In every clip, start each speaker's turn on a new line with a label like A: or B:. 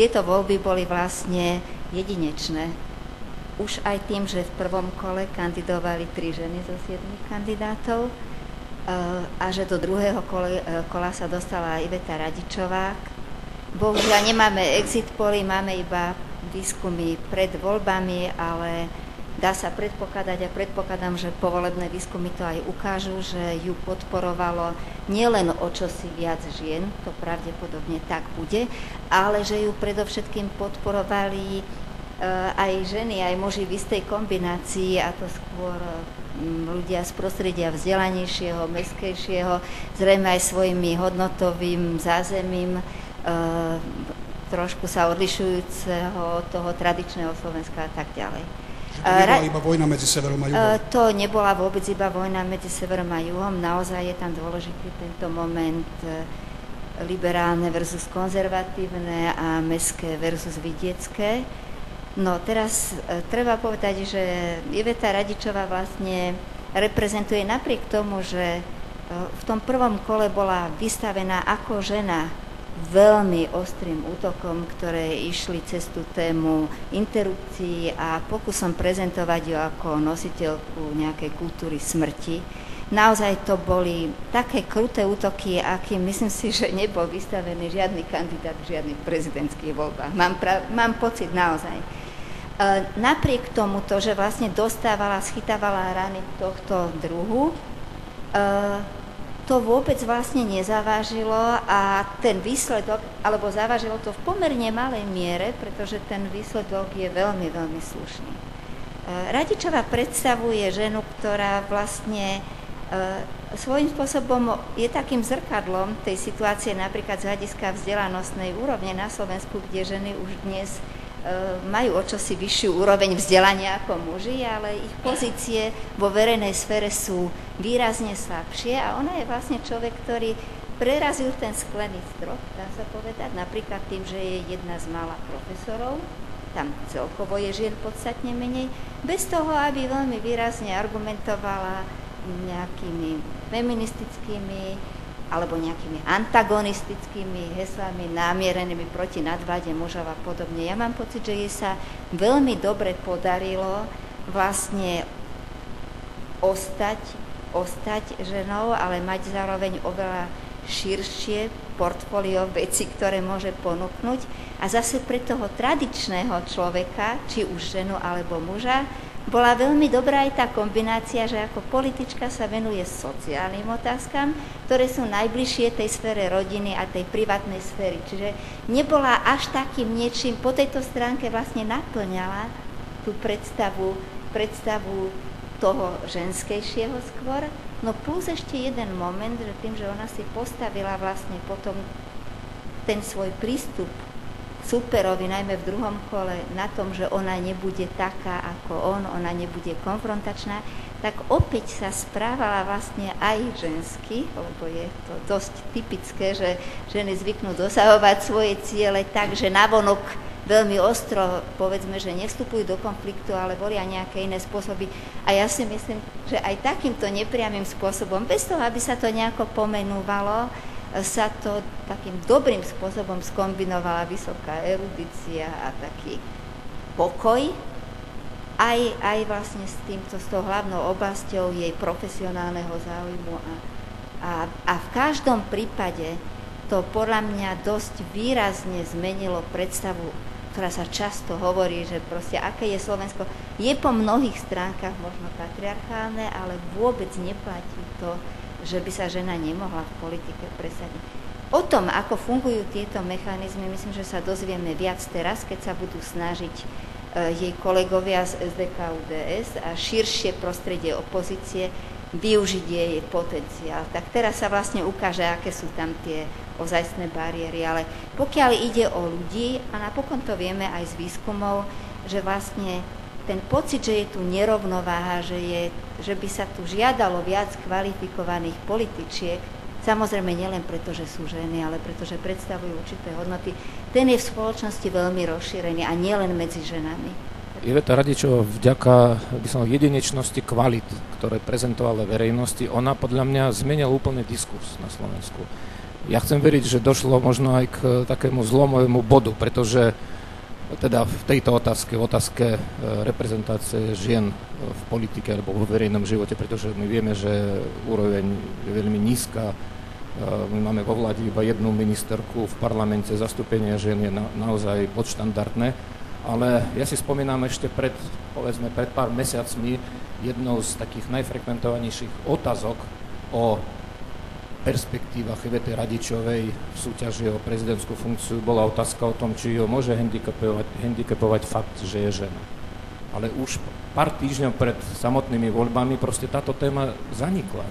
A: tieto voľby boli vlastne jedinečné. Už aj tým, že v prvom kole kandidovali 3 ženy zo 7 kandidátov a že do druhého kola sa dostala Iveta Radičová. Bohužiaľ nemáme exit poly, máme iba výskumy pred voľbami, ale dá sa predpokladať a predpokladám, že povolebné výskumy to aj ukážu, že ju podporovalo nielen o čosi viac žien, to pravdepodobne tak bude, ale že ju predovšetkým podporovali aj ženy, aj muži v istej kombinácii, a to skôr ľudia z prostredia vzdelanejšieho, mestskejšieho, zrejme aj svojimi hodnotovým zázemím, trošku sa odlišujúceho od toho tradičného Slovenska a tak ďalej.
B: Že to nebola iba vojna medzi severom a juhom?
A: To nebola vôbec iba vojna medzi severom a juhom, naozaj je tam dôležitý tento moment liberálne versus konzervatívne a mestské versus vidiecké. No teraz treba povedať, že Iveta Radičová vlastne reprezentuje napriek tomu, že v tom prvom kole bola vystavená ako žena veľmi ostrým útokom, ktoré išli cez tú tému interrupcií a pokusom prezentovať ju ako nositeľku nejakej kultúry smrti. Naozaj to boli také kruté útoky, akým myslím si, že nebol vystavený žiadny kandidát v žiadnych prezidentských voľbách. Mám pocit naozaj. Napriek tomuto, že vlastne schytávala rany tohto druhu, to vôbec vlastne nezavážilo a ten výsledok, alebo zavážilo to v pomerne malej miere, pretože ten výsledok je veľmi, veľmi slušný. Radičová predstavuje ženu, ktorá vlastne svojím spôsobom je takým zrkadlom tej situácie napríklad z hľadiska vzdelanostnej úrovne na Slovensku, kde ženy už dnes majú o čosi vyššiu úroveň vzdelania ako muži, ale ich pozície vo verejnej sfére sú výrazne slabšie a ona je vlastne človek, ktorý prerazil ten sklený strop, dá sa povedať, napríklad tým, že je jedna z mála profesorov, tam celkovo je žien podstatne menej, bez toho, aby veľmi výrazne argumentovala nejakými feministickými alebo nejakými antagonistickými heslami namierenými proti nadvláde mužov a podobne. Ja mám pocit, že jej sa veľmi dobre podarilo vlastne ostať ženou, ale mať zároveň oveľa širšie portfólio vecí, ktoré môže ponúknuť. A zase pre toho tradičného človeka, či už ženu alebo muža, bola veľmi dobrá aj tá kombinácia, že ako politička sa venuje sociálnym otázkam, ktoré sú najbližšie tej sfére rodiny a tej privátnej sféry. Čiže nebola až takým niečím, po tejto stránke vlastne naplňala tú predstavu toho ženskejšieho skôr. No plus ešte jeden moment, že tým, že ona si postavila vlastne potom ten svoj prístup superovi, najmä v druhom kole, na tom, že ona nebude taká ako on, ona nebude konfrontačná, tak opäť sa správala vlastne aj žensky, lebo je to dosť typické, že ženy zvyknú dosahovať svoje ciele tak, že navonok veľmi ostro, povedzme, že nevstupujú do konfliktu, ale volia nejaké iné spôsoby. A ja si myslím, že aj takýmto nepriamým spôsobom, bez toho, aby sa to nejako pomenúvalo, sa to takým dobrým spôsobom skombinovala vysoká erudícia a taký pokoj, aj vlastne s tou hlavnou oblasťou jej profesionálneho záujmu a v každom prípade to podľa mňa dosť výrazne zmenilo predstavu, ktorá sa často hovorí, že proste aké je Slovensko, je po mnohých stránkach možno patriarchálne, ale vôbec neplatí to, že by sa žena nemohla v politike presadiť. O tom, ako fungujú tieto mechanizmy, myslím, že sa dozvieme viac teraz, keď sa budú snažiť jej kolegovia z SDK-UDS a širšie prostredie opozície využiť jej potenciál. Tak teraz sa vlastne ukáže, aké sú tam tie ozajstné bariéry, ale pokiaľ ide o ľudí, a napokon to vieme aj z výskumov, že vlastne ten pocit, že je tu nerovnováha, že by sa tu žiadalo viac kvalifikovaných političiek, samozrejme nielen preto, že sú ženy, ale preto, že predstavujú určité hodnoty, ten je v spoločnosti veľmi rozšírený a nielen medzi ženami.
C: Iveta Radičová vďaka jedinečnosti kvalit, ktoré prezentovala verejnosti, ona podľa mňa zmenila úplne diskurs na Slovensku. Ja chcem veriť, že došlo možno aj k takému zlomovému bodu, pretože teda v tejto otázke, v otázke reprezentácie žien v politike alebo vo verejnom živote, pretože my vieme, že úroveň je veľmi nízka. My máme vo vláde iba jednu ministerku, v parlamente zastúpenie žien je naozaj podštandardné, ale ja si spomínam ešte pred pár mesiacmi jednou z takých najfrekventovanejších otázok o perspektívach Ivety Radičovej v súťaži o prezidentskú funkciu bola otázka o tom, či ho môže handicapovať fakt, že je žena. Ale už pár týždňov pred samotnými voľbami proste táto téma zanikla.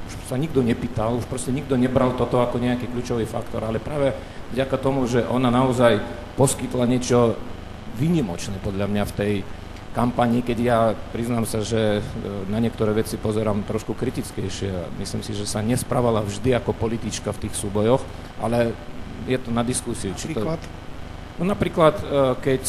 C: Už sa nikto nepýtal, už proste nikto nebral toto ako nejaký kľúčový faktor, ale práve vďaka tomu, že ona naozaj poskytla niečo výnimočné podľa mňa v tej kampani, keď ja priznám sa, že na niektoré veci pozerám trošku kritickejšie. Myslím si, že sa nespravala vždy ako politička v tých súbojoch, ale je to na diskusiu. Napríklad, keď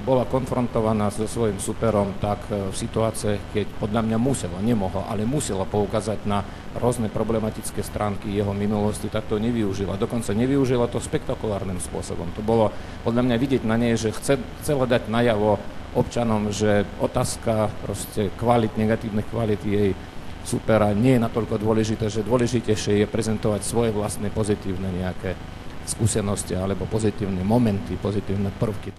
C: bola konfrontovaná so svojím superom, tak v situácii, keď podľa mňa nemohla, ale musela poukázať na rôzne problematické stránky jeho minulosti, tak to nevyužila. Dokonca nevyužila to spektakulárnym spôsobom. To bolo podľa mňa vidieť na nej, že chcela dať najavo občanom, že otázka proste negatívnych kvalít jej supera nie je natoľko dôležité, že dôležitejšie je prezentovať svoje vlastné pozitívne nejaké skúsenosti alebo pozitívne momenty, pozitívne prvky.